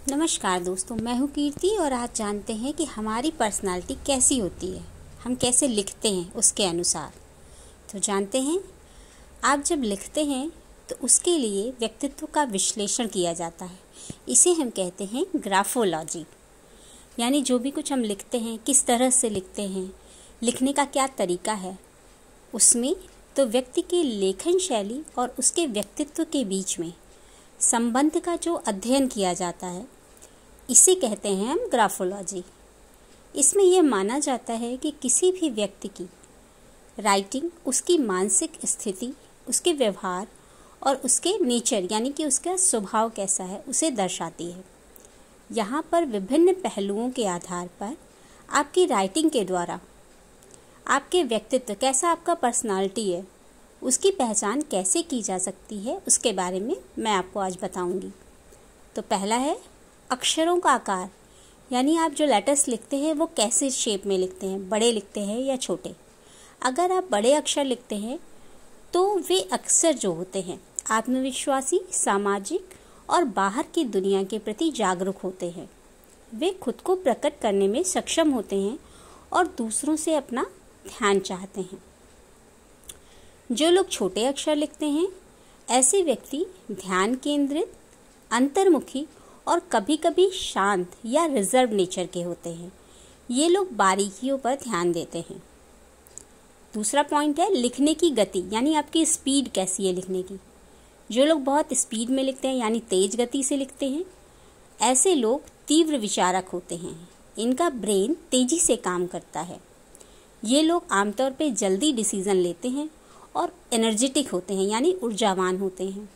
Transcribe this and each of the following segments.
नमस्कार दोस्तों, मैं हूँ कीर्ति और आज जानते हैं कि हमारी पर्सनालिटी कैसी होती है, हम कैसे लिखते हैं उसके अनुसार। तो जानते हैं, आप जब लिखते हैं तो उसके लिए व्यक्तित्व का विश्लेषण किया जाता है। इसे हम कहते हैं ग्राफोलॉजी। यानी जो भी कुछ हम लिखते हैं, किस तरह से लिखते हैं, लिखने का क्या तरीका है, उसमें तो व्यक्ति की लेखन शैली और उसके व्यक्तित्व के बीच में संबंध का जो अध्ययन किया जाता है, इसे कहते हैं हम ग्राफोलॉजी। इसमें यह माना जाता है कि किसी भी व्यक्ति की राइटिंग उसकी मानसिक स्थिति, उसके व्यवहार और उसके नेचर यानी कि उसका स्वभाव कैसा है उसे दर्शाती है। यहाँ पर विभिन्न पहलुओं के आधार पर आपकी राइटिंग के द्वारा आपके व्यक्तित्व कैसा, आपका पर्सनालिटी है, उसकी पहचान कैसे की जा सकती है, उसके बारे में मैं आपको आज बताऊंगी। तो पहला है अक्षरों का आकार, यानी आप जो लेटर्स लिखते हैं वो कैसे शेप में लिखते हैं, बड़े लिखते हैं या छोटे। अगर आप बड़े अक्षर लिखते हैं तो वे अक्सर जो होते हैं आत्मविश्वासी, सामाजिक और बाहर की दुनिया के प्रति जागरूक होते हैं। वे खुद को प्रकट करने में सक्षम होते हैं और दूसरों से अपना ध्यान चाहते हैं। जो लोग छोटे अक्षर लिखते हैं, ऐसे व्यक्ति ध्यान केंद्रित, अंतर्मुखी और कभी-कभी शांत या रिजर्व नेचर के होते हैं। ये लोग बारीकियों पर ध्यान देते हैं। दूसरा पॉइंट है लिखने की गति, यानी आपकी स्पीड कैसी है लिखने की। जो लोग बहुत स्पीड में लिखते हैं यानी तेज गति से लिखते हैं, ऐसे लोग तीव्र विचारक होते हैं। इनका ब्रेन तेजी से काम करता है। ये लोग आमतौर पे जल्दी डिसीजन लेते हैं और एनर्जेटिक होते हैं यानी ऊर्जावान होते हैं।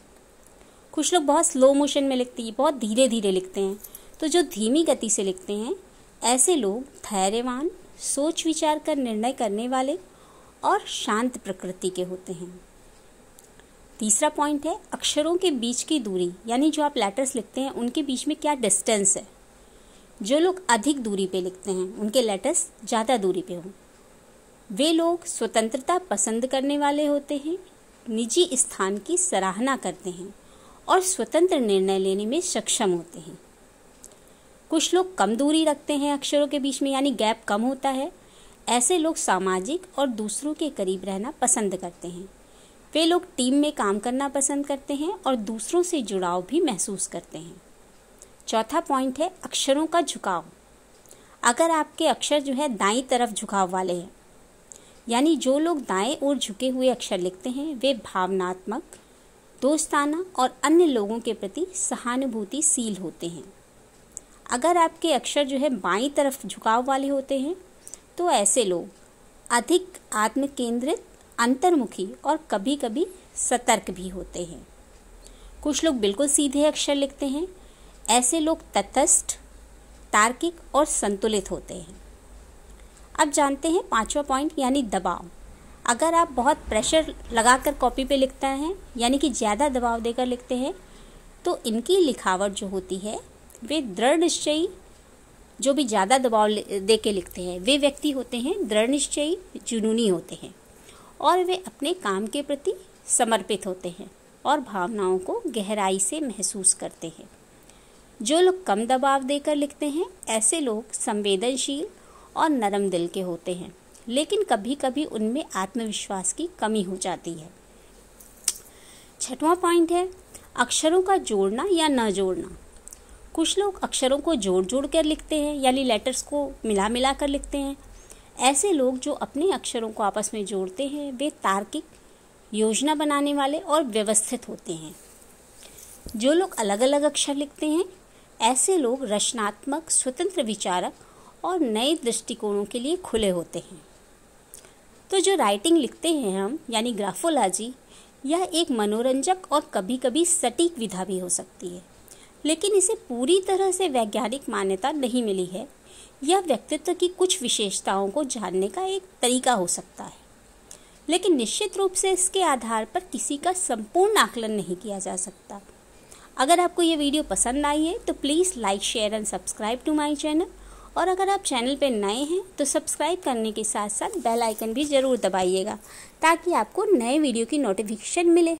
कुछ लोग बहुत स्लो मोशन में लिखते हैं, बहुत धीरे धीरे लिखते हैं। तो जो धीमी गति से लिखते हैं, ऐसे लोग धैर्यवान, सोच विचार कर निर्णय करने वाले और शांत प्रकृति के होते हैं। तीसरा पॉइंट है अक्षरों के बीच की दूरी, यानी जो आप लेटर्स लिखते हैं उनके बीच में क्या डिस्टेंस है। जो लोग अधिक दूरी पे लिखते हैं, उनके लेटर्स ज़्यादा दूरी पे हों। वे लोग स्वतंत्रता पसंद करने वाले होते हैं, निजी स्थान की सराहना करते हैं और स्वतंत्र निर्णय लेने में सक्षम होते हैं। कुछ लोग कम दूरी रखते हैं अक्षरों के बीच में, यानी गैप कम होता है। ऐसे लोग सामाजिक और दूसरों के करीब रहना पसंद करते हैं। वे लोग टीम में काम करना पसंद करते हैं और दूसरों से जुड़ाव भी महसूस करते हैं। चौथा पॉइंट है अक्षरों का झुकाव। अगर आपके अक्षर जो है दाईं तरफ झुकाव वाले हैं, यानी जो लोग दाएं ओर झुके हुए अक्षर लिखते हैं, वे भावनात्मक, दोस्ताना और अन्य लोगों के प्रति सहानुभूतिशील होते हैं। अगर आपके अक्षर जो है बाईं तरफ झुकाव वाले होते हैं, तो ऐसे लोग अधिक आत्म केंद्रित, अंतर्मुखी और कभी कभी सतर्क भी होते हैं। कुछ लोग बिल्कुल सीधे अक्षर लिखते हैं। ऐसे लोग तटस्थ, तार्किक और संतुलित होते हैं। अब जानते हैं पांचवा पॉइंट, यानी दबाव। अगर आप बहुत प्रेशर लगाकर कॉपी पे लिखते हैं, यानी कि ज़्यादा दबाव देकर लिखते हैं, तो इनकी लिखावट जो होती है, वे दृढ़ निश्चयी, जो भी ज़्यादा दबाव दे के लिखते हैं, वे व्यक्ति होते हैं दृढ़ निश्चयी, जुनूनी होते हैं और वे अपने काम के प्रति समर्पित होते हैं और भावनाओं को गहराई से महसूस करते हैं। जो लोग कम दबाव देकर लिखते हैं, ऐसे लोग संवेदनशील और नरम दिल के होते हैं, लेकिन कभी कभी उनमें आत्मविश्वास की कमी हो जाती है। छठवां पॉइंट है अक्षरों का जोड़ना या न जोड़ना। कुछ लोग अक्षरों को जोड़ जोड़ कर लिखते हैं, यानी लेटर्स को मिला मिला कर लिखते हैं। ऐसे लोग जो अपने अक्षरों को आपस में जोड़ते हैं, वे तार्किक, योजना बनाने वाले और व्यवस्थित होते हैं। जो लोग अलग अलग अक्षर लिखते हैं, ऐसे लोग रचनात्मक, स्वतंत्र विचारक और नए दृष्टिकोणों के लिए खुले होते हैं। तो जो राइटिंग लिखते हैं हम, यानी ग्राफोलॉजी, यह एक मनोरंजक और कभी कभी सटीक विधा भी हो सकती है, लेकिन इसे पूरी तरह से वैज्ञानिक मान्यता नहीं मिली है। यह व्यक्तित्व की कुछ विशेषताओं को जानने का एक तरीका हो सकता है, लेकिन निश्चित रूप से इसके आधार पर किसी का संपूर्ण आकलन नहीं किया जा सकता। अगर आपको ये वीडियो पसंद आई है तो please like, share and subscribe to my channel. और अगर आप चैनल पर नए हैं तो सब्सक्राइब करने के साथ साथ बेल आइकन भी ज़रूर दबाइएगा, ताकि आपको नए वीडियो की नोटिफिकेशन मिले।